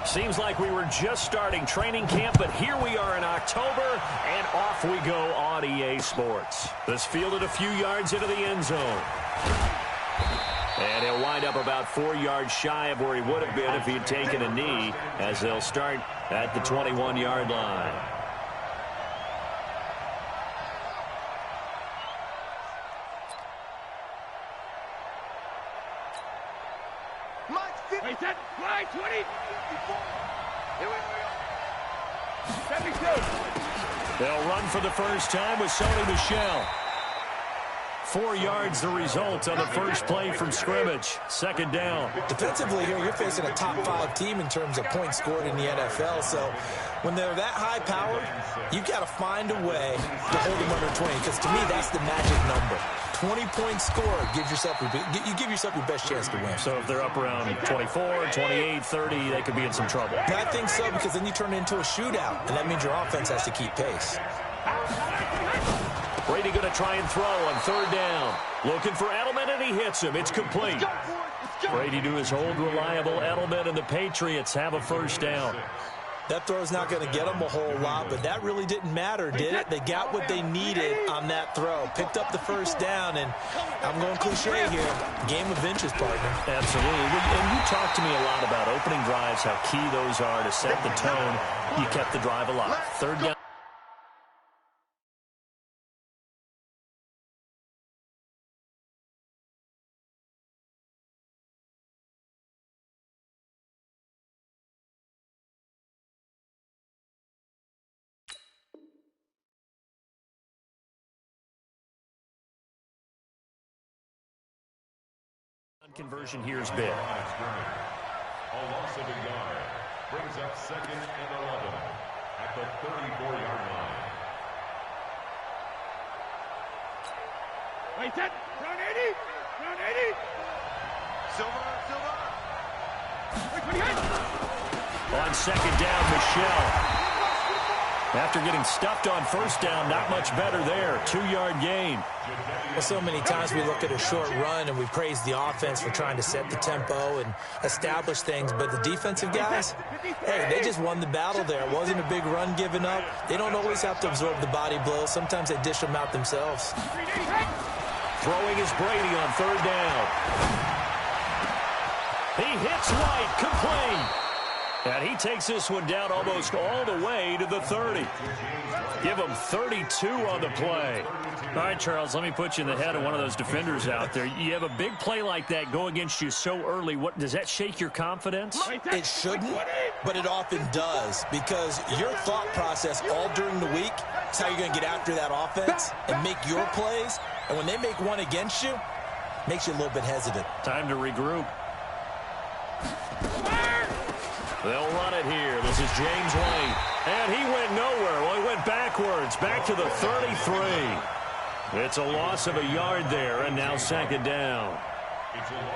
Seems like we were just starting training camp, but here we are in October, and off we go on EA Sports. This fielded a few yards into the end zone. And he'll wind up about 4 yards shy of where he would have been if he had taken a knee, as they'll start at the 21-yard line. Wait, set, fly, 20. Here we go. 72. They'll run for the first time with Sony Michel. 4 yards the result on the first play from scrimmage. Second down. Defensively here, you're facing a top 5 team in terms of points scored in the NFL. So when they're that high powered, you've got to find a way to hold them under 20. Because to me, that's the magic number. 20 points scored, you give yourself your best chance to win. So if they're up around 24, 28, 30, they could be in some trouble. And I think so, because then you turn it into a shootout, and that means your offense has to keep pace. Brady going to try and throw on third down. Looking for Edelman, and he hits him. It's complete. Brady to his old reliable Edelman, and the Patriots have a first down. That throw's not going to get them a whole lot, but that really didn't matter, did it? They got what they needed on that throw. Picked up the first down, and I'm going cliche here. Game of inches, partner. Absolutely. And you talked to me a lot about opening drives, how key those are to set the tone. You kept the drive alive. Third down. Conversion here's big. A loss of a yard brings up 2nd and 11 at the 34-yard line. Wait, set, round 80, round 80. Silver. On second down, Michel. After getting stuffed on first down, not much better there. 2-yard gain. Well, so many times we look at a short run and we praise the offense for trying to set the tempo and establish things, but the defensive guys, hey, they just won the battle there. It wasn't a big run given up. They don't always have to absorb the body blows. Sometimes they dish them out themselves. Throwing is Brady on third down. He hits White, complete. And he takes this one down almost all the way to the 30. Give him 32 on the play. All right, Charles, let me put you in the head of one of those defenders out there. You have a big play like that go against you so early. What does that shake your confidence? It shouldn't, but it often does, because your thought process all during the week is how you're going to get after that offense and make your plays. And when they make one against you, it makes you a little bit hesitant. Time to regroup. They'll run it here. This is James White. And he went nowhere. Well, he went backwards, back to the 33. It's a loss of a yard there, and now second down.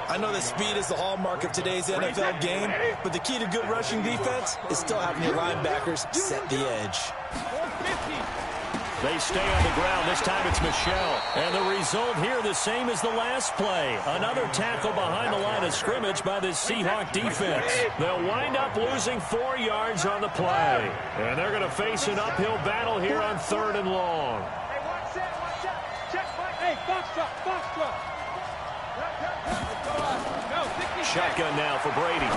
I know that speed is the hallmark of today's NFL game, but the key to good rushing defense is still having your linebackers set the edge. They stay on the ground. This time it's Michel. And the result here the same as the last play. Another tackle behind the line of scrimmage by this Seahawk defense. They'll wind up losing 4 yards on the play. And they're going to face an uphill battle here on third and long. Hey, watch out. Check, hey, box truck. Shotgun now for Brady.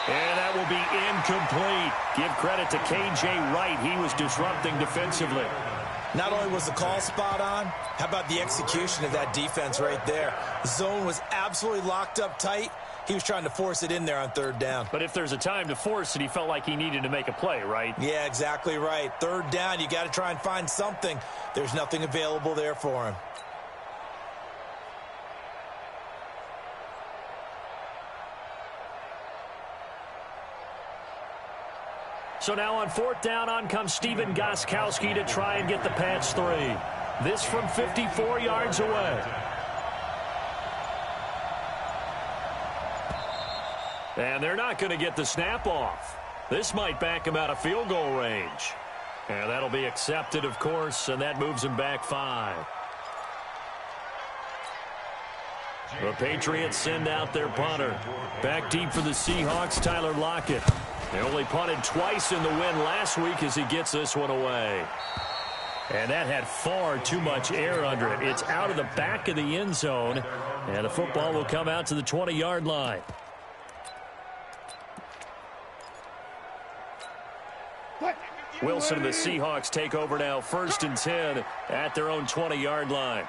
And that will be incomplete. Give credit to K.J. Wright. He was disrupting defensively. Not only was the call spot on, how about the execution of that defense right there? The zone was absolutely locked up tight. He was trying to force it in there on third down. But if there's a time to force it, he felt like he needed to make a play, right? Yeah, exactly right. Third down, you got to try and find something. There's nothing available there for him. So now on fourth down, on comes Stephen Gostkowski to try and get the Pats 3. This from 54 yards away. And they're not going to get the snap off. This might back him out of field goal range. And that'll be accepted, of course, and that moves him back 5. The Patriots send out their punter. Back deep for the Seahawks, Tyler Lockett. They only punted twice in the win last week as he gets this one away. And that had far too much air under it. It's out of the back of the end zone, and the football will come out to the 20-yard line. Wilson and the Seahawks take over now, 1st and 10 at their own 20-yard line.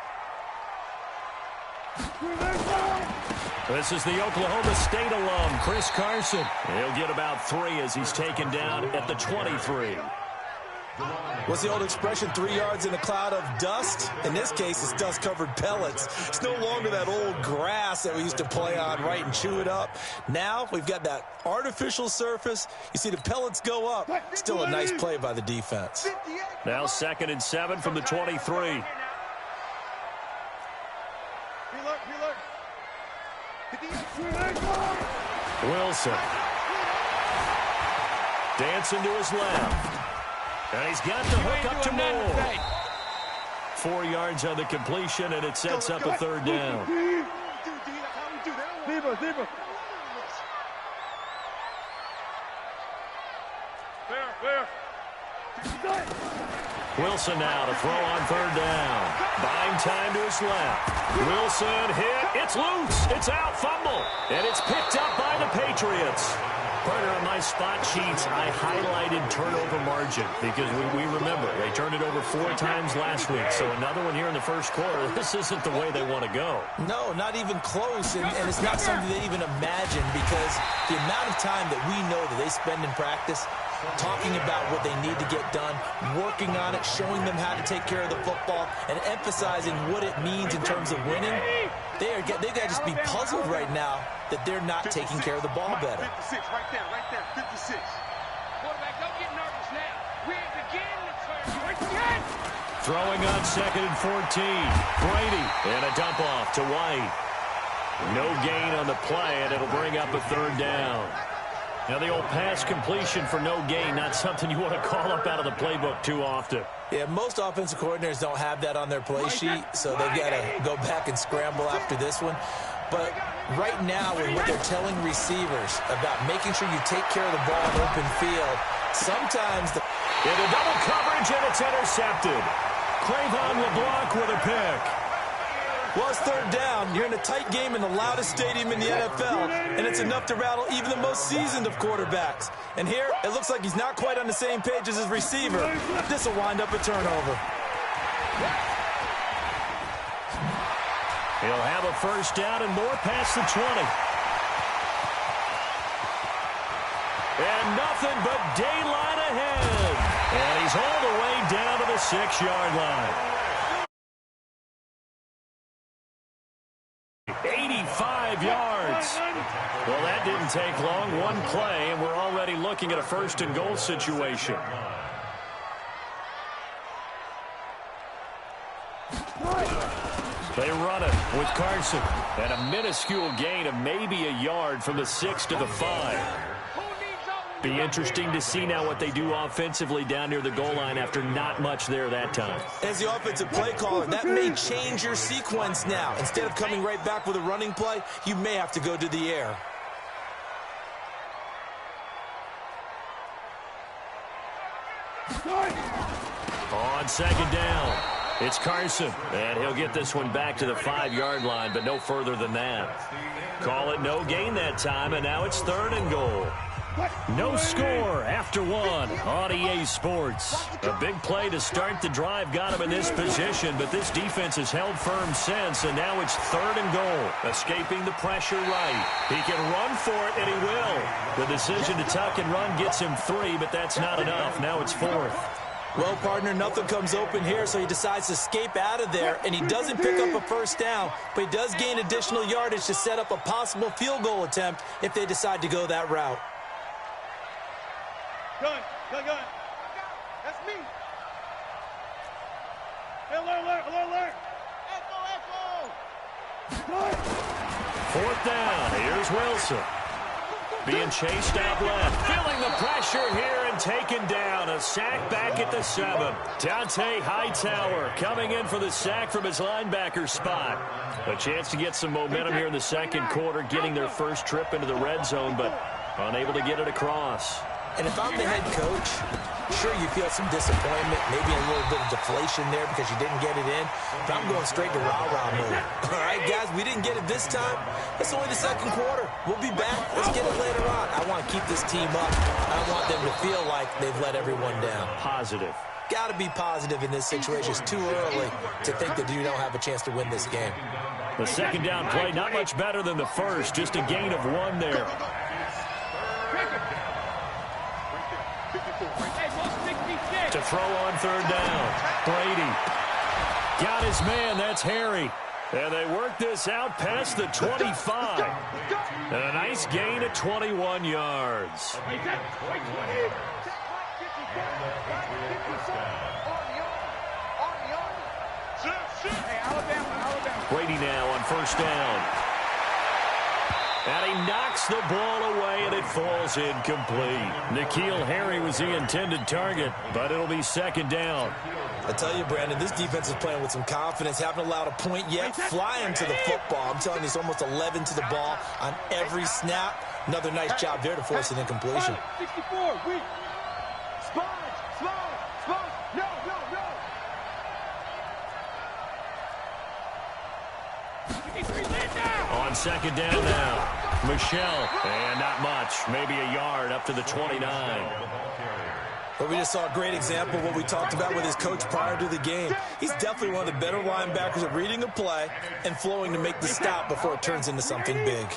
This is the Oklahoma State alum, Chris Carson. He'll get about 3 as he's taken down at the 23. What's the old expression, 3 yards in a cloud of dust? In this case, it's dust-covered pellets. It's no longer that old grass that we used to play on, right, and chew it up. Now we've got that artificial surface. You see the pellets go up. Still a nice play by the defense. Now 2nd and 7 from the 23. Wilson. Dancing to his left. And he's got the hook up to Moore. 4 yards on the completion, and it sets up a 3rd down. Wilson now to throw on 3rd down. Buying time to his left. Wilson hit. It's loose. It's out. Fumble. And it's picked up by the Patriots. Partner, on my spot sheets, I highlighted turnover margin because we remember they turned it over 4 times last week. So another one here in the first quarter. This isn't the way they want to go. No, not even close. And it's not something they even imagine because the amount of time that we know that they spend in practice talking about what they need to get done, working on it, showing them how to take care of the football, and emphasizing what it means in terms of winning. They've got to just be puzzled right now that they're not taking care of the ball better. 56, right there, 56. Quarterback, don't get nervous now. We're again. Throwing on 2nd and 14. Brady, and a dump off to White. No gain on the play, and it'll bring up a 3rd down. Now, the old pass completion for no gain, not something you want to call up out of the playbook too often. Yeah, most offensive coordinators don't have that on their play sheet, so they've got to go back and scramble after this one. But right now, with what they're telling receivers about making sure you take care of the ball in open field, sometimes into double coverage, and it's intercepted. Cravon LeBlanc with a pick. Well, it's 3rd down. You're in a tight game in the loudest stadium in the NFL, and it's enough to rattle even the most seasoned of quarterbacks. And here, it looks like he's not quite on the same page as his receiver. This will wind up a turnover. He'll have a 1st down and more past the 20. And nothing but daylight ahead. And he's all the way down to the 6-yard line. 85 yards. Well, that didn't take long. One play, and we're already looking at a 1st and goal situation. They run it with Carson. And a minuscule gain of maybe a yard from the 6 to the 5. Be interesting to see now what they do offensively down near the goal line after not much there that time. As the offensive play caller, that may change your sequence now. Instead of coming right back with a running play, you may have to go to the air. On 2nd down, it's Carson. And he'll get this one back to the 5-yard line, but no further than that. Call it no gain that time, and now it's 3rd and goal. No score after 1 on EA Sports. A big play to start the drive got him in this position, but this defense has held firm since, and now it's 3rd and goal. Escaping the pressure right. He can run for it, and he will. The decision to tuck and run gets him 3, but that's not enough. Now it's 4th. Well, partner, nothing comes open here, so he decides to escape out of there, and he doesn't pick up a 1st down, but he does gain additional yardage to set up a possible field goal attempt if they decide to go that route. Gun. That's me. Hey, alert. Echo. 4th down. Here's Wilson. being chased out left. Feeling the pressure here and taken down. A sack back at the 7. Dante Hightower coming in for the sack from his linebacker spot. A chance to get some momentum here in the second quarter, getting their first trip into the red zone, but unable to get it across. And if I'm the head coach, sure, you feel some disappointment, maybe a little bit of deflation there because you didn't get it in, but I'm going straight to rah-rah mode. All right, guys, we didn't get it this time. It's only the second quarter. We'll be back. Let's get it later on. I want to keep this team up. I want them to feel like they've let everyone down. Positive. Got to be positive in this situation. It's too early to think that you don't have a chance to win this game. The second down play, not much better than the first. Just a gain of 1 there. To throw on third down. Brady got his man. That's Harry. And they work this out past the 25. And a nice gain at 21 yards. Brady now on first down. And he knocks the ball away, and it falls incomplete. N'Keal Harry was the intended target, but it'll be second down. I tell you, Brandon, this defense is playing with some confidence. Haven't allowed a point yet. Flying to the football. I'm telling you, it's almost 11 to the ball on every snap. Another nice job there to force an incompletion. 64, weak. Sponge, no. On second down now, Michelle, and not much, maybe a yard up to the 29. But we just saw a great example of what we talked about with his coach prior to the game. He's definitely one of the better linebackers at reading a play and flowing to make the stop before it turns into something big.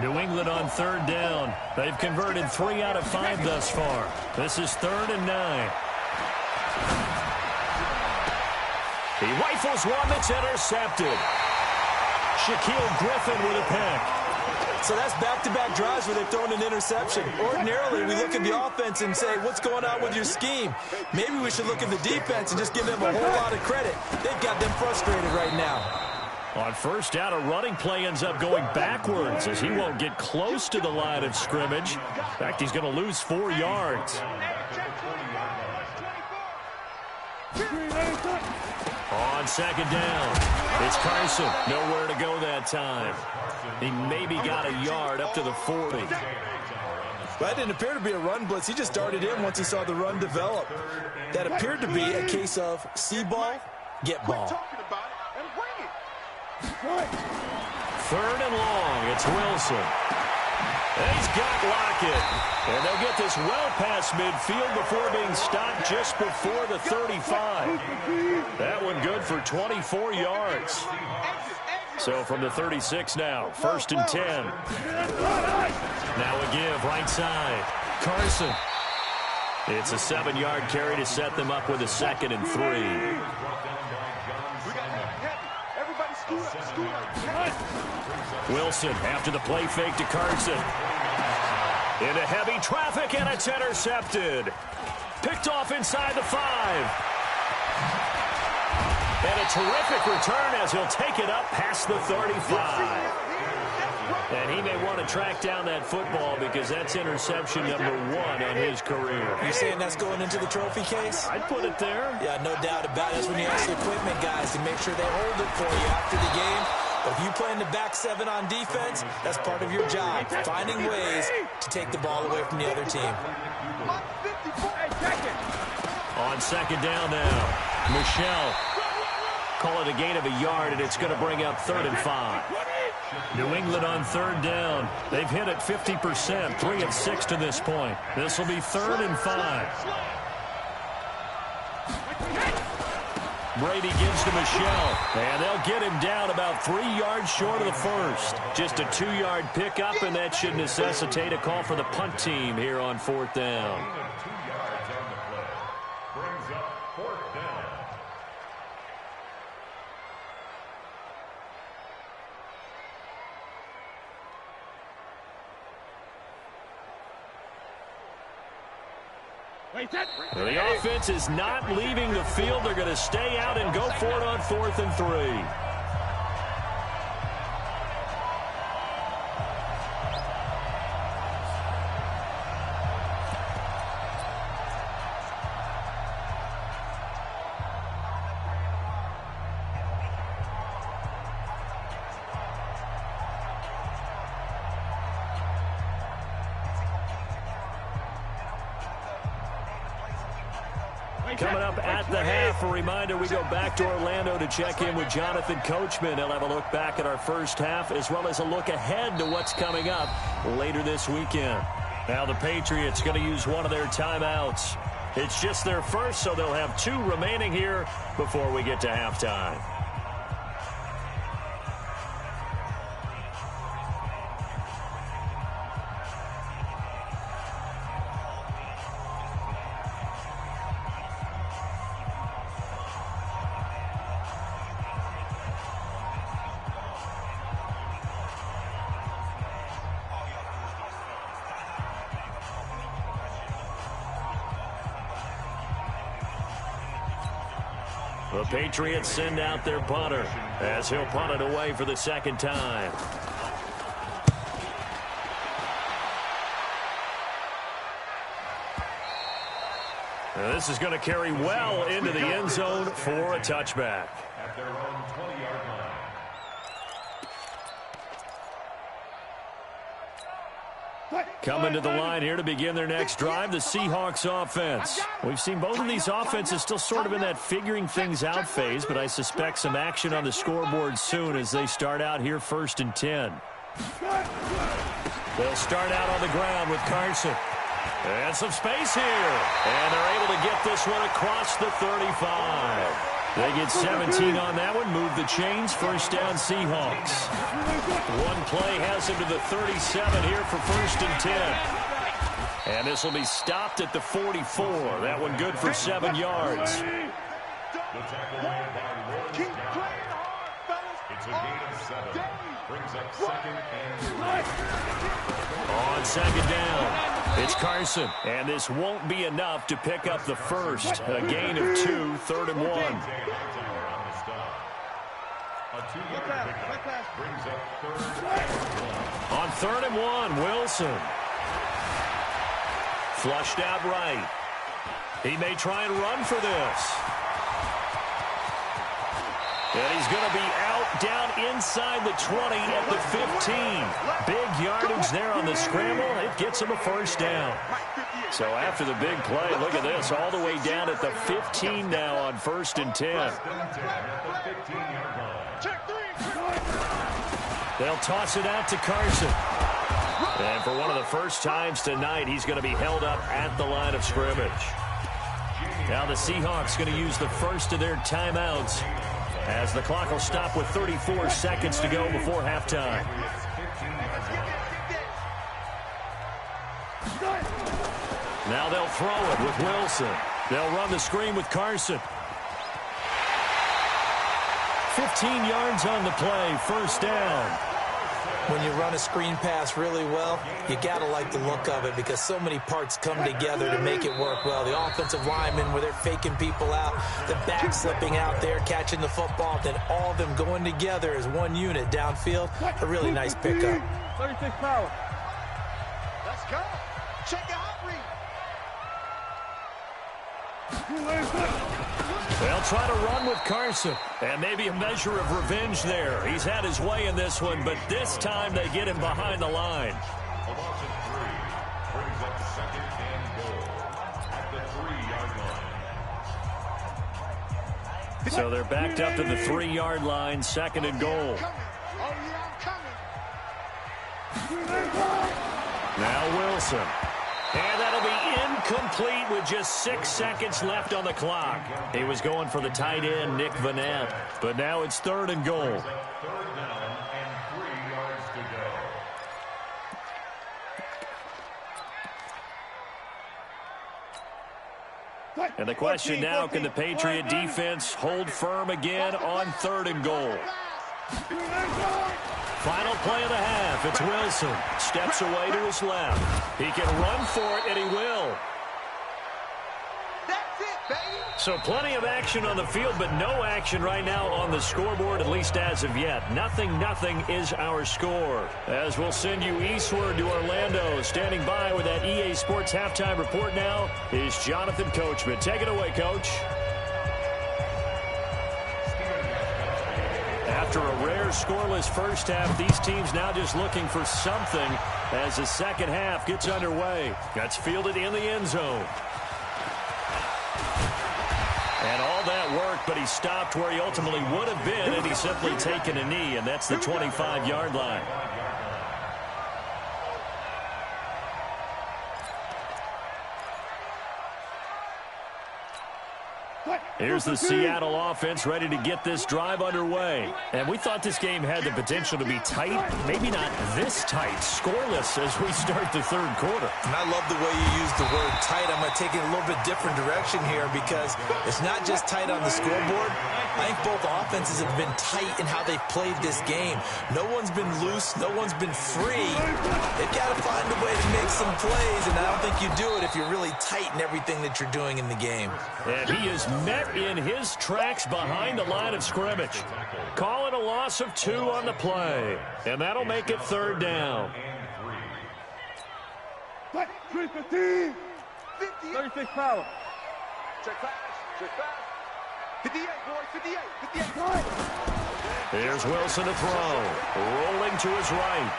New England on third down. They've converted 3 out of 5 thus far. This is 3rd and 9. He rifles one that's intercepted. Shaquille Griffin with a pick. So that's back-to-back drives where they've thrown an interception. Ordinarily, we look at the offense and say, what's going on with your scheme? Maybe we should look at the defense and just give them a whole lot of credit. They've got them frustrated right now. On first down, a running play ends up going backwards as he won't get close to the line of scrimmage. In fact, he's going to lose 4 yards. On second down, it's Carson. Nowhere to go that time. He maybe got a yard up to the 40. Well, that didn't appear to be a run blitz. He just darted in once he saw the run develop. That appeared to be a case of see ball, get ball. 3rd and long, it's Wilson. And he's got Lockett. And they'll get this well past midfield before being stopped just before the 35. That one good for 24 yards. So from the 36 now, 1st and 10. Now a give right side. Carson. It's a 7-yard carry to set them up with a 2nd and 3. Wilson after the play fake to Carson. Into heavy traffic, and it's intercepted. Picked off inside the 5. And a terrific return as he'll take it up past the 35. And he may want to track down that football because that's interception number 1 on his career. You saying that's going into the trophy case? I'd put it there. Yeah, no doubt about it. That's when you ask the equipment guys to make sure they hold it for you after the game. But if you play in the back 7 on defense, that's part of your job, finding ways to take the ball away from the other team. On second down now, Michelle. Call it a gain of a yard, and it's going to bring up 3rd and 5. New England on 3rd down. They've hit it 50%, 3 of 6 to this point. This will be 3rd and 5. Brady gives to Michelle, and they'll get him down about 3 yards short of the first. Just a 2-yard pickup, and that should necessitate a call for the punt team here on 4th down. 2 yards on the play. Brings up 4th down. The offense is not leaving the field. They're going to stay out and go for it on 4th and 3. Coming up at the half, a reminder, we go back to Orlando to check in with Jonathan Coachman. He'll have a look back at our first half as well as a look ahead to what's coming up later this weekend. Now the Patriots going to use one of their timeouts. It's just their first, so they'll have 2 remaining here before we get to halftime. The Patriots send out their punter as he'll punt it away for the second time. Now this is going to carry well into the end zone for a touchback. At their own 20-yard line. Coming to the line here to begin their next drive, the Seahawks offense. We've seen both of these offenses still sort of in that figuring things out phase, but I suspect some action on the scoreboard soon as they start out here 1st and 10. They'll start out on the ground with Carson. And some space here. And they're able to get this one across the 35. They get 17 on that one, move the chains, first down Seahawks. One play has him to the 37 here for 1st and 10. And this will be stopped at the 44. That one good for 7 yards. The tackle made by Lawrence Guy. It's a gain of 7. Brings up 2nd and 3. On 2nd down, it's Carson. And this won't be enough to pick up the first. A gain of 2, 3rd and 1. A 2-yard pickup brings up 3rd and 1. On 3rd and 1, Wilson. Flushed out right. He may try and run for this. And he's going to be out down inside the 20 at the 15. Big yardage there on the scramble. It gets him a first down. So after the big play, look at this, all the way down at the 15 now on 1st and 10. They'll toss it out to Carson. And for one of the first times tonight, he's going to be held up at the line of scrimmage. Now the Seahawks going to use the first of their timeouts as the clock will stop with 34 seconds to go before halftime. Now they'll throw it with Wilson. They'll run the screen with Carson. 15 yards on the play, first down. When you run a screen pass really well, you got to like the look of it because so many parts come together to make it work well. The offensive linemen, where they're faking people out, the back slipping out there, catching the football, then all of them going together as one unit downfield. A really nice pickup. 36 power. Let's go. Check out They'll try to run with Carson, and maybe a measure of revenge there. He's had his way in this one, but this time they get him behind the line. A loss of 3 brings up 2nd and goal at the 3-yard line. So they're backed up to the 3-yard line, 2nd and goal. Now Wilson. And that'll be incomplete with just 6 seconds left on the clock. He was going for the tight end, Nick Vanette. But now it's 3rd and goal. 3rd down and 3 yards to go. And the question now, can the Patriot defense hold firm again on 3rd and goal? Final play of the half. It's Wilson. Steps away to his left. He can run for it, and he will. That's it, baby. So plenty of action on the field, but no action right now on the scoreboard, at least as of yet. 0-0 is our score. As we'll send you eastward to Orlando. Standing by with that EA Sports halftime report now is Jonathan Coachman. Take it away, Coach. After a rare scoreless first half, these teams now just looking for something as the second half gets underway. That's fielded in the end zone. but he stopped where he ultimately would have been had he simply taken a knee, and that's the 25-yard line. Here's the Seattle offense ready to get this drive underway. And we thought this game had the potential to be tight, maybe not this tight, scoreless as we start the third quarter. And I love the way you use the word tight. I'm going to take it a little bit different direction here because it's not just tight on the scoreboard. I think both offenses have been tight in how they've played this game. No one's been loose. No one's been free. They've got to find a way to make some plays, and I don't think you do it if you're really tight in everything that you're doing in the game. And he is met in his tracks behind the line of scrimmage. Call it a loss of 2 on the play, and that'll make it third down. 36 power. Check fast. Check fast. 58, boys. 58. 58. Here's Wilson to throw. Rolling to his right.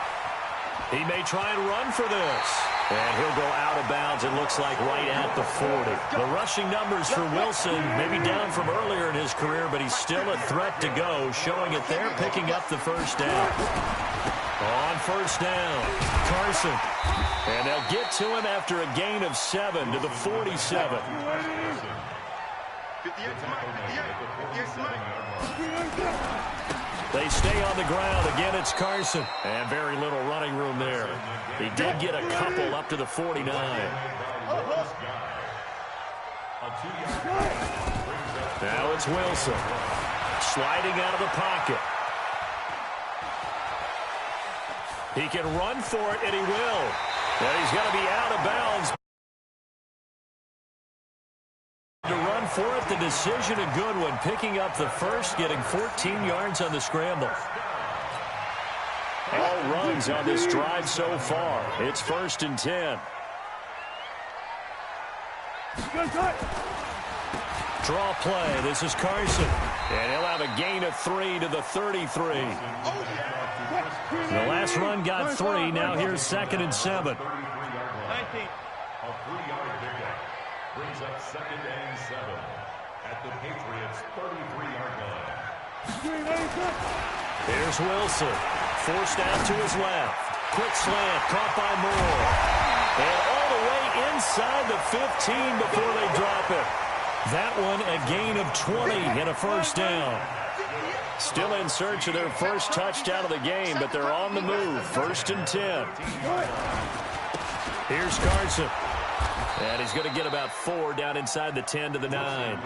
He may try and run for this. And he'll go out of bounds, it looks like, right at the 40. The rushing numbers for Wilson, maybe down from earlier in his career, but he's still a threat to go, showing it there, picking up the first down. On first down, Carson. And they'll get to him after a gain of 7 to the 47. 58 Smite. They stay on the ground. Again, it's Carson. And very little running room there. He did get a couple up to the 49. Now it's Wilson. Sliding out of the pocket. He can run for it, and he will. And he's going to be out of bounds. To run for it, the decision a good one, picking up the first, getting 14 yards on the scramble. All runs on this drive so far. It's 1st and 10. Draw play. This is Carson. And he'll have a gain of 3 to the 33. The last run got 3. Now here's 2nd and 7. 19. A 3-yard pickup brings up 2nd and 7 at the Patriots' 33-yard line. Here's Wilson. Forced out to his left. Quick slant. Caught by Moore. And all the way inside the 15 before they drop it. That one a gain of 20 and a first down. Still in search of their first touchdown of the game, but they're on the move. 1st and 10. Here's Carson. And he's going to get about 4 down inside the 10 to the 9.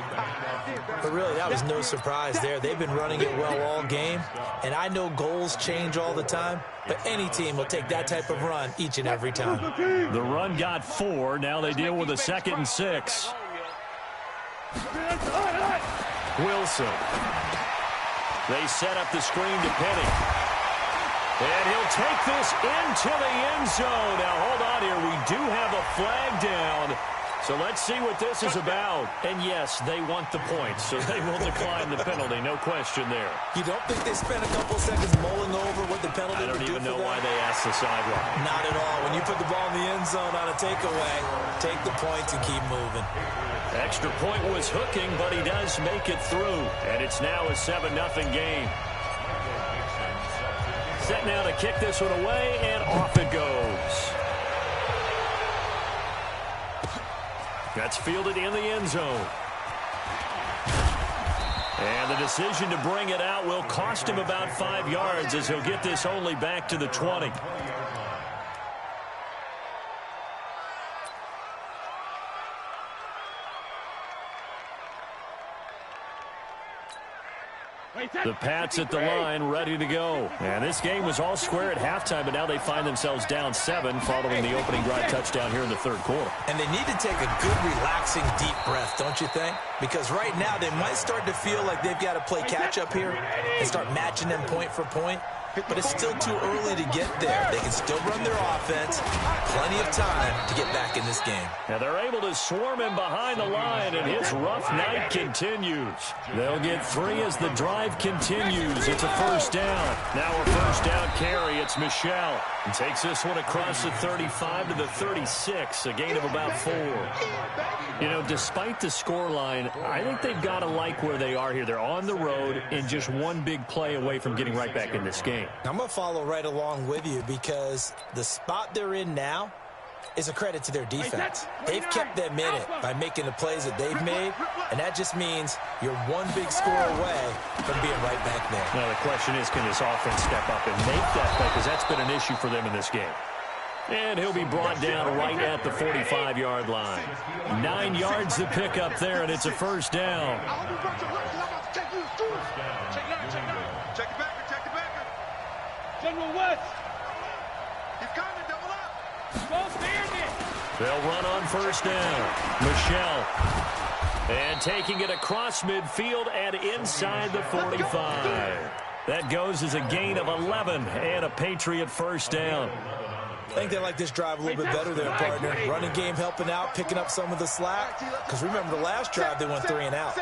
But really, that was no surprise there. They've been running it well all game. And I know goals change all the time, but any team will take that type of run each and every time. The run got 4. Now they deal with a 2nd and 6. Wilson. They set up the screen to Penny. And he'll take this into the end zone. Now, hold on here. We do have a flag down. So let's see what this is about. And, yes, they want the points, so they will decline the penalty. No question there. You don't think they spent a couple seconds mulling over what the penalty would do for them? I don't even know why they asked the sideline. Not at all. When you put the ball in the end zone on a takeaway, take the points and keep moving. Extra point was hooking, but he does make it through. And it's now a 7-0 game. Set now to kick this one away, and off it goes. That's fielded in the end zone. And the decision to bring it out will cost him about 5 yards as he'll get this only back to the 20. The Pats at the line, ready to go. And this game was all square at halftime, but now they find themselves down 7 following the opening drive touchdown here in the third quarter. And they need to take a good, relaxing, deep breath, don't you think? Because right now they might start to feel like they've got to play catch-up here and start matching them point for point. But it's still too early to get there. They can still run their offense. Plenty of time to get back in this game. Now they're able to swarm him behind the line, and his rough night continues. They'll get 3 as the drive continues. It's a first down. Now a 1st first down carry. It's Michel. And takes this one across the 35 to the 36, a gain of about 4. You know, despite the scoreline, I think they've got to like where they are here. They're on the road and just one big play away from getting right back in this game. I'm going to follow right along with you because the spot they're in now is a credit to their defense. They've kept them in it by making the plays that they've made, and that just means you're one big score away from being right back there. Now, the question is, can this offense step up and make that play? Because that's been an issue for them in this game. And he'll be brought down right at the 45-yard line. 9 yards to pick up there, and it's a first down. Check it back. General West. He's coming, double up. They'll run on first down. Michel. And taking it across midfield and inside the 45. That goes as a gain of 11 and a Patriot first down. I think they like this drive a little bit better there, partner. Running game helping out, picking up some of the slack. Because remember the last drive, they went 3 and out.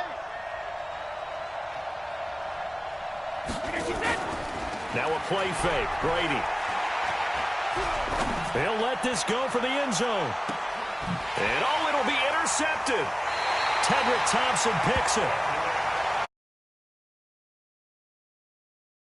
Now a play fake. Brady. They'll let this go for the end zone. And it'll be intercepted. Tedrick Thompson picks it.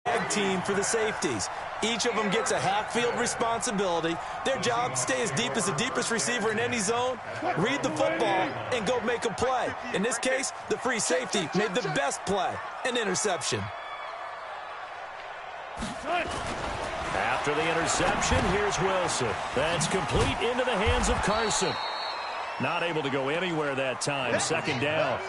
Tag team for the safeties. Each of them gets a half-field responsibility. Their job, stay as deep as the deepest receiver in any zone, read the football, and go make a play. In this case, the free safety made the best play, an interception. After the interception, here's Wilson. That's complete into the hands of Carson. Not able to go anywhere that time. Second down.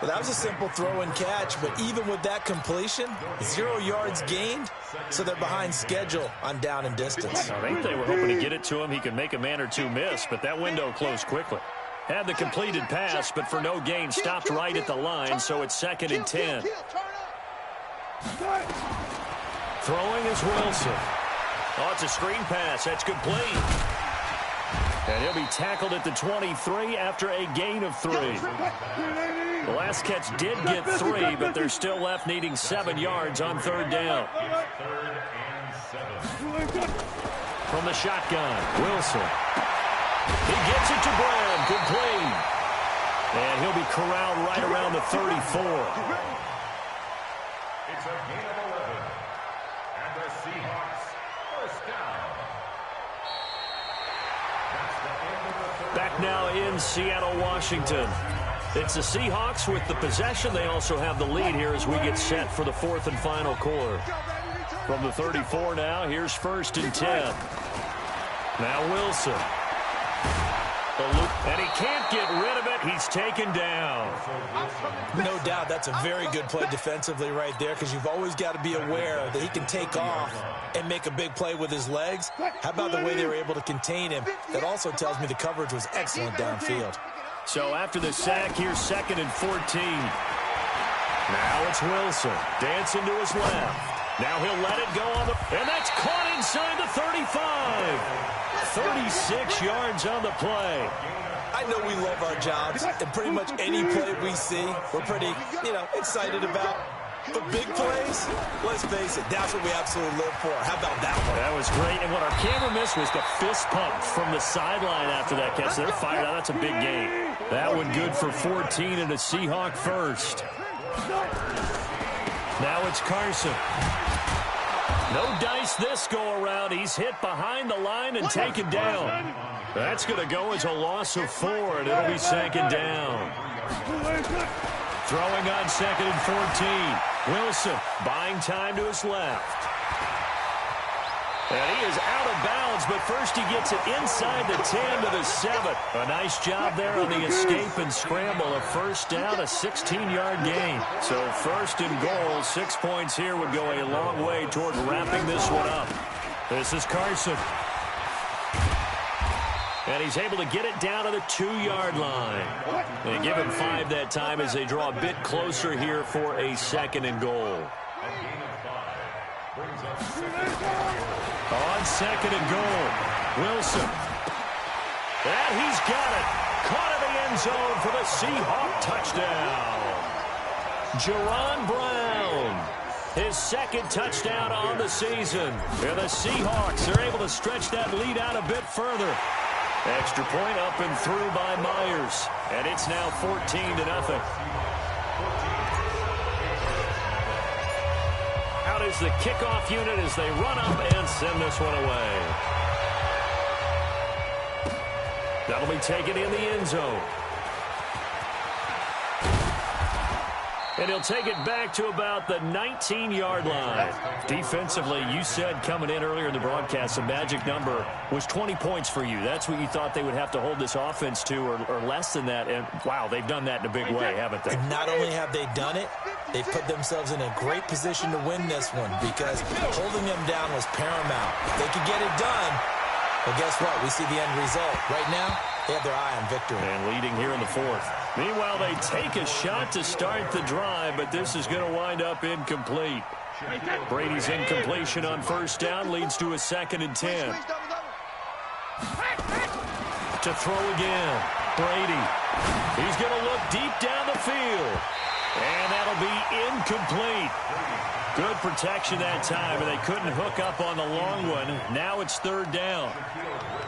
Well, that was a simple throw and catch, but even with that completion, 0 yards gained, so they're behind schedule on down and distance. I think they were hoping to get it to him. He could make a man or two miss, but that window closed quickly. Had the completed pass, but for no gain, stopped right at the line, so it's 2nd and 10. Throwing is Wilson. Oh, it's a screen pass. That's complete. And he'll be tackled at the 23 after a gain of 3. The last catch did get 3, but they're still left needing 7 yards on 3rd down. From the shotgun, Wilson. He gets it to Brown, complete. And he'll be corralled right around the 34. It's a gain of 11. And the Seahawks first down. That's the end of the third. Back now in Seattle, Washington. It's the Seahawks with the possession. They also have the lead here as we get set for the 4th and final quarter. From the 34 now, here's 1st and 10. Now Wilson. And he can't get rid of it. He's taken down. No doubt that's a very good play defensively right there because you've always got to be aware that he can take off and make a big play with his legs. How about the way they were able to contain him? That also tells me the coverage was excellent downfield. So after the sack, here's 2nd and 14. Now it's Wilson. Dancing to his left. Now he'll let it go on the... And that's caught inside the 35. 36 yards on the play. I know we love our jobs, and pretty much any play we see, we're pretty, excited about. But big plays, let's face it, that's what we absolutely live for. How about that one? That was great, and what our camera missed was the fist pump from the sideline after that catch. They're fired out. That's a big game. That one good for 14 and a Seahawk first. Now it's Carson. No dice this go-around. He's hit behind the line and taken down. That's going to go as a loss of 4, and it'll be 2nd down. Throwing on 2nd and 14. Wilson buying time to his left. And he is out of bounds, but first he gets it inside the 10 to the 7. A nice job there on the escape and scramble. A first down, a 16-yard gain. So 1st and goal, 6 points here would go a long way toward wrapping this one up. This is Carson. And he's able to get it down to the 2-yard line. They give him 5 that time as they draw a bit closer here for a 2nd and goal. On 2nd and goal, Wilson. And he's got it. Caught in the end zone for the Seahawk touchdown. Jaron Brown. His second touchdown on the season. And the Seahawks are able to stretch that lead out a bit further. Extra point up and through by Myers. And it's now 14-0. Out is the kickoff unit as they run up and send this one away. That'll be taken in the end zone. And he'll take it back to about the 19-yard line. Defensively, you said coming in earlier in the broadcast, the magic number was 20 points for you. That's what you thought they would have to hold this offense to, or less than that. And, wow, they've done that in a big way, haven't they? And not only have they done it, they've put themselves in a great position to win this one because holding them down was paramount. If they could get it done, well, guess what? We see the end result. Right now, they have their eye on victory. And leading here in the fourth. Meanwhile, they take a shot to start the drive, but this is going to wind up incomplete. Brady's incompletion on first down leads to a 2nd and 10. To throw again. Brady. He's going to look deep down the field. And that'll be incomplete. Good protection that time, and they couldn't hook up on the long one. Now it's 3rd down.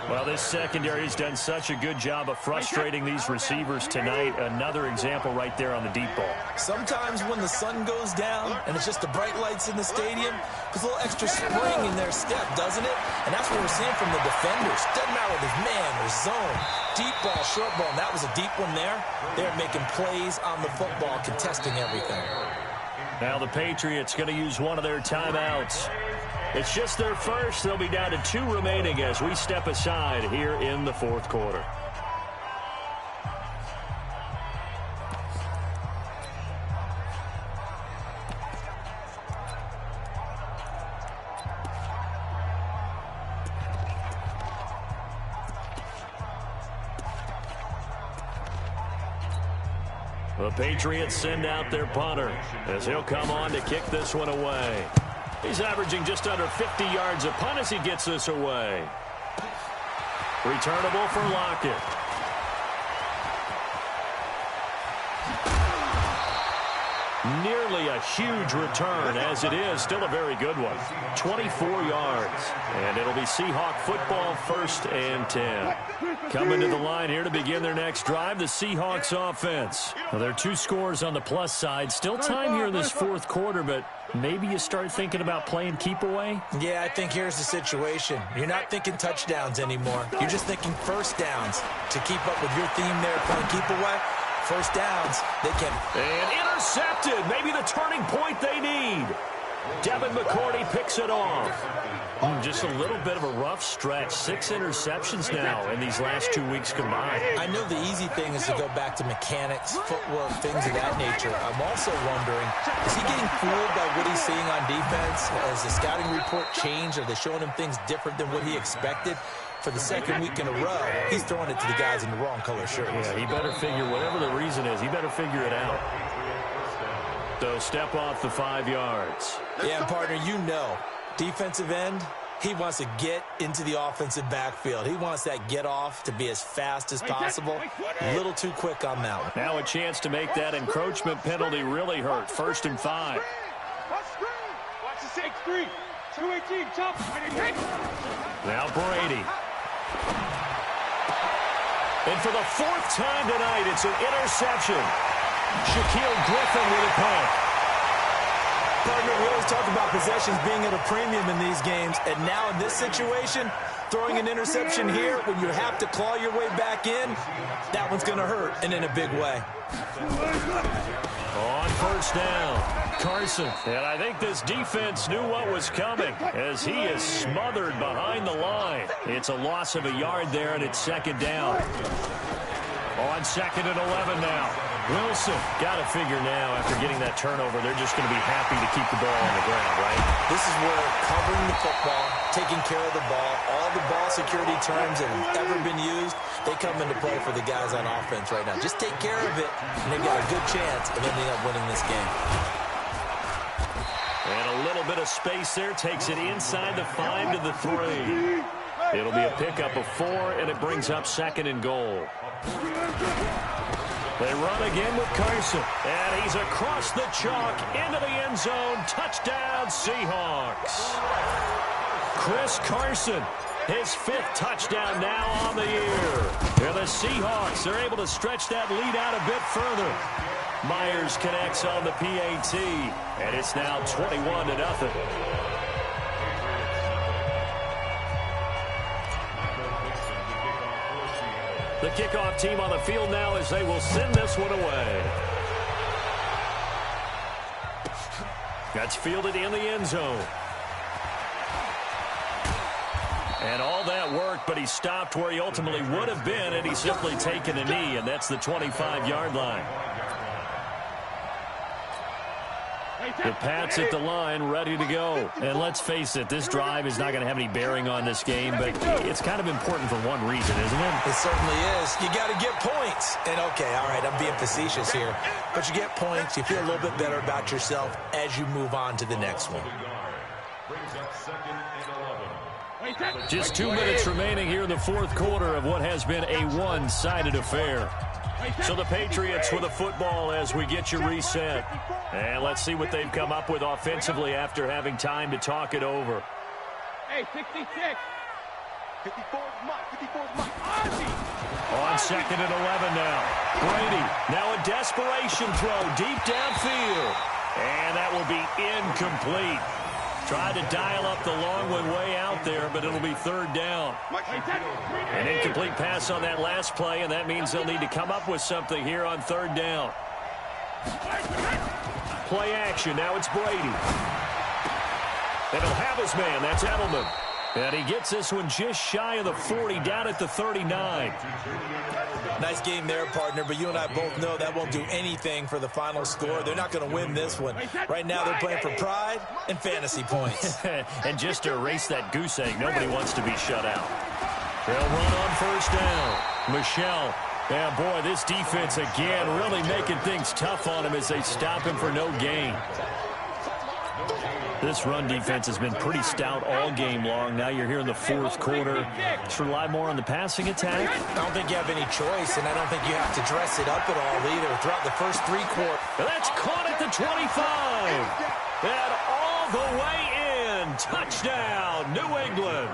Well, this secondary has done such a good job of frustrating these receivers tonight. Another example right there on the deep ball. Sometimes when the sun goes down and it's just the bright lights in the stadium, there's a little extra spring in their step, doesn't it? And that's what we're seeing from the defenders. Doesn't matter whether it's man or zone, deep ball, short ball, and that was a deep one there. They're making plays on the football, contesting everything. Now the Patriots going to use one of their timeouts. It's just their first. They'll be down to 2 remaining as we step aside here in the fourth quarter. The Patriots send out their punter as he'll come on to kick this one away. He's averaging just under 50 yards a punt as he gets this away. Returnable for Lockett. Nearly a huge return, as it is still a very good one. 24 yards. And it'll be Seahawk football, 1st and 10. Coming to the line here to begin their next drive, the Seahawks offense. Well, there are 2 scores on the plus side. Still time here in this fourth quarter, but maybe you start thinking about playing keep away? Yeah, I think here's the situation. You're not thinking touchdowns anymore. You're just thinking first downs. To keep up with your theme there, playing keep away, first downs, they can. And intercepted. Maybe the turning point they need. Devin McCourty picks it off. Just a little bit of a rough stretch. 6 interceptions now in these last 2 weeks combined. I know the easy thing is to go back to mechanics, footwork, things of that nature. I'm also wondering, is he getting fooled by what he's seeing on defense? Has the scouting report changed? Are they showing him things different than what he expected? For the 2nd week in a row, he's throwing it to the guys in the wrong color shirts. Yeah, he better figure, whatever the reason is, he better figure it out. So step off the 5 yards. Yeah, and partner, you know, defensive end, he wants to get into the offensive backfield. He wants that get off to be as fast as possible. A little too quick on that one. Now a chance to make that encroachment penalty really hurt. 1st and 5. Watch the 6-3. 2-18, top. Now Brady. And for the 4th time tonight, it's an interception. Shaquille Griffin with a punt. Partner, we always talk about possessions being at a premium in these games, and now in this situation, throwing an interception here when you have to claw your way back in, that one's going to hurt, and in a big way. On 1st down, Carson. And I think this defense knew what was coming as he is smothered behind the line. It's a loss of a yard there, and it's 2nd down. On 2nd and 11 now. Wilson got to figure now after getting that turnover, they're just going to be happy to keep the ball on the ground, right? This is where covering the football, taking care of the ball, all the ball security terms that have ever been used, they come into play for the guys on offense right now. Just take care of it, and they've got a good chance of ending up winning this game. And a little bit of space there takes it inside the 5 to the 3. It'll be a pickup of 4, and it brings up 2nd and goal. They run again with Carson. And he's across the chalk into the end zone. Touchdown, Seahawks. Chris Carson, his 5th touchdown now on the year. And the Seahawks are able to stretch that lead out a bit further. Myers connects on the PAT, and it's now 21-0. The kickoff team on the field now as they will send this one away. That's fielded in the end zone. And all that worked, but he stopped where he ultimately would have been, and he's simply taken a knee, and that's the 25-yard line. The Pats at the line, ready to go. And let's face it, this drive is not going to have any bearing on this game, but it's kind of important for one reason, isn't it? It certainly is. You got to get points. And, okay, all right, I'm being facetious here. But you get points, you feel a little bit better about yourself as you move on to the next one. Just 2 minutes remaining here in the fourth quarter of what has been a one-sided affair. So the Patriots with the football as we get you reset. And let's see what they've come up with offensively after having time to talk it over. Hey, 66. 54 Mike. On 2nd and 11 now. Brady, now a desperation throw deep downfield. And that will be incomplete. Tried to dial up the long one way out there, but it'll be 3rd down. An incomplete pass on that last play, and that means they'll need to come up with something here on 3rd down. Play action. Now it's Brady. And he'll have his man. That's Edelman. And he gets this one just shy of the 40, down at the 39. Nice game there, partner, but you and I both know that won't do anything for the final score. They're not going to win this one. Right now they're playing for pride and fantasy points. And just to erase that goose egg, nobody wants to be shut out. They'll run on 1st down. Michelle. Yeah, boy, this defense again really making things tough on him as they stop him for no gain. This run defense has been pretty stout all game long. Now you're here in the fourth quarter. Just rely more on the passing attack. I don't think you have any choice, and I don't think you have to dress it up at all either throughout the first 3 quarters. That's caught at the 25. And all the way in. Touchdown, New England.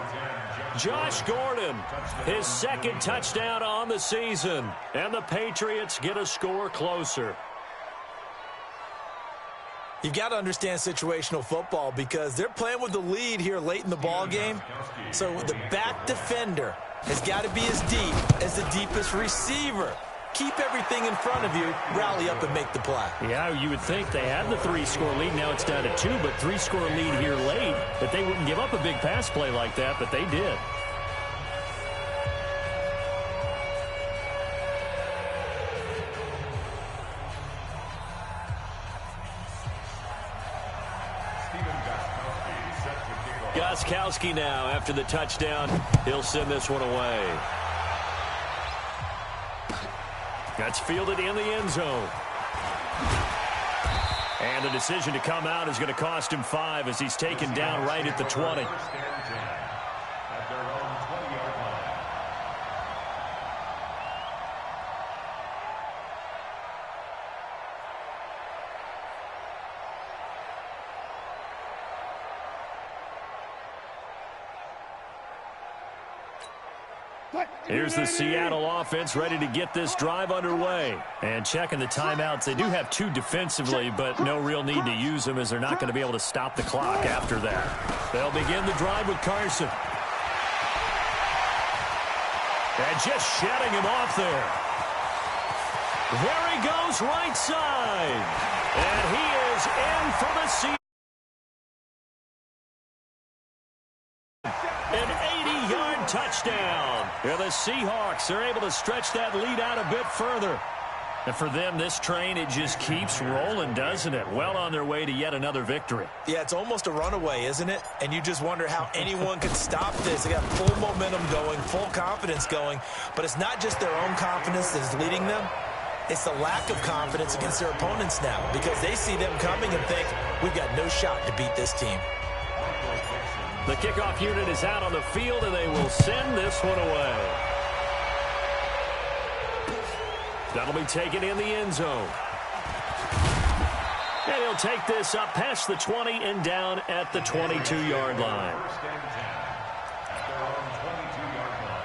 Josh Gordon, his 2nd touchdown on the season. And the Patriots get a score closer. You've got to understand situational football because they're playing with the lead here late in the ball game. So the back defender has got to be as deep as the deepest receiver. Keep everything in front of you, rally up and make the play. Yeah, you would think they had the 3-score lead. Now it's down to 2, but 3-score lead here late. That they wouldn't give up a big pass play like that, but they did. Gostkowski now after the touchdown. He'll send this one away. That's fielded in the end zone. And the decision to come out is going to cost him 5 as he's taken down right at the 20. Here's the Seattle offense ready to get this drive underway. And checking the timeouts, they do have 2 defensively, but no real need to use them as they're not going to be able to stop the clock after that. They'll begin the drive with Carson. And just shedding him off there. There he goes right side. And he is in for the Seahawks. An 80-yard touchdown. Yeah, the Seahawks are able to stretch that lead out a bit further. And for them, this train, it just keeps rolling, doesn't it? Well on their way to yet another victory. Yeah, it's almost a runaway, isn't it? And you just wonder how anyone can stop this. They got full momentum going, full confidence going. But it's not just their own confidence that's leading them. It's the lack of confidence against their opponents now because they see them coming and think, we've got no shot to beat this team. The kickoff unit is out on the field, and they will send this one away. That'll be taken in the end zone. And he'll take this up past the 20 and down at the 22-yard line. First and 10 at their own 22-yard line.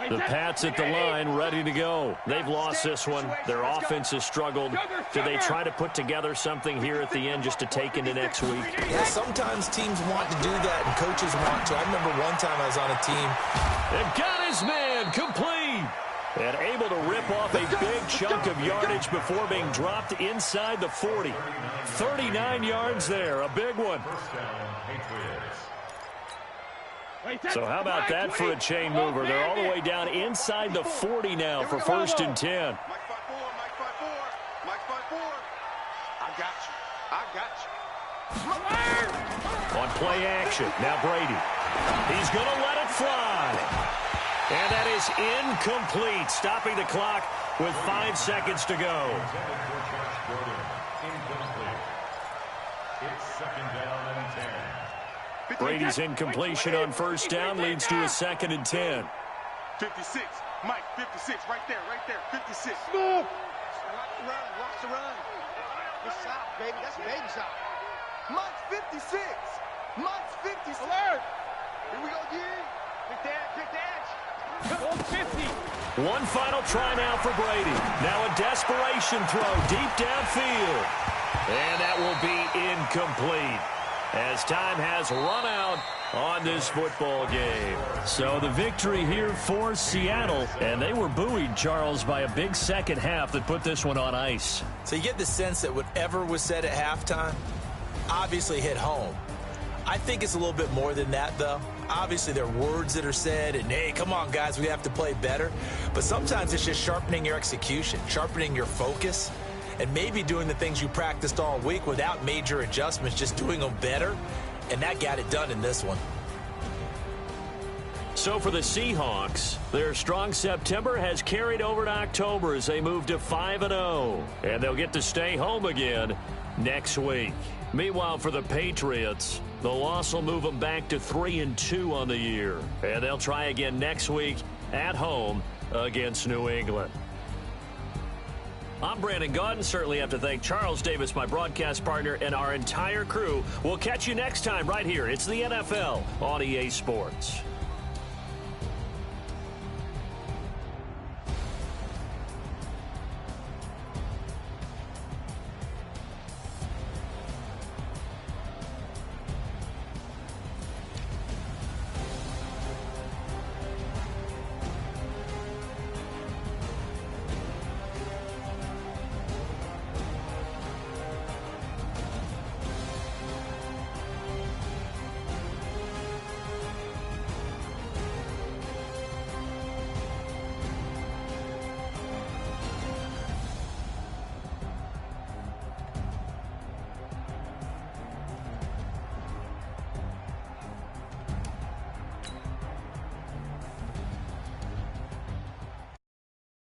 The Pats at the line, ready to go. They've lost this one. Their offense has struggled. Do they try to put together something here at the end just to take into next week? Yeah, sometimes teams want to do that and coaches want to. I remember one time I was on a team. And got his man complete. And able to rip off a big chunk of yardage before being dropped inside the 40. 39 yards there, a big one. First down, Patriots. So how about that for a chain mover? They're all the way down inside the 40 now for first and 10. Mike 5-4, Mike 5-4, Mike 5-4. I got you. I got you. On play action, now Brady. He's going to let it fly. And that is incomplete, stopping the clock with 5 seconds to go. Intended for Josh Gordon. Incomplete. It's second down and 10. Brady's incompletion on first down leads to a 2nd and 10. 56. Mike, 56. Right there, 56. Move. Watch the run. Good shot, baby. That's a baby shot. Mike's 56. Mike's 56. Alert. Here we go again. Pick that. 50. One final try now for Brady. Now a desperation throw deep downfield. And that will be incomplete, as time has run out on this football game. So the victory here for Seattle, and they were buoyed, Charles, by a big second half that put this one on ice. So you get the sense that whatever was said at halftime obviously hit home. I think it's a little bit more than that, though. Obviously, there are words that are said, and, hey, come on, guys, we have to play better. But sometimes it's just sharpening your execution, sharpening your focus, and maybe doing the things you practiced all week without major adjustments, just doing them better, and that got it done in this one. So for the Seahawks, their strong September has carried over to October as they move to 5-0, and they'll get to stay home again next week. Meanwhile, for the Patriots, the loss will move them back to 3-2 on the year, and they'll try again next week at home against New England. I'm Brandon Gaudin. Certainly have to thank Charles Davis, my broadcast partner, and our entire crew. We'll catch you next time right here. It's the NFL on EA Sports.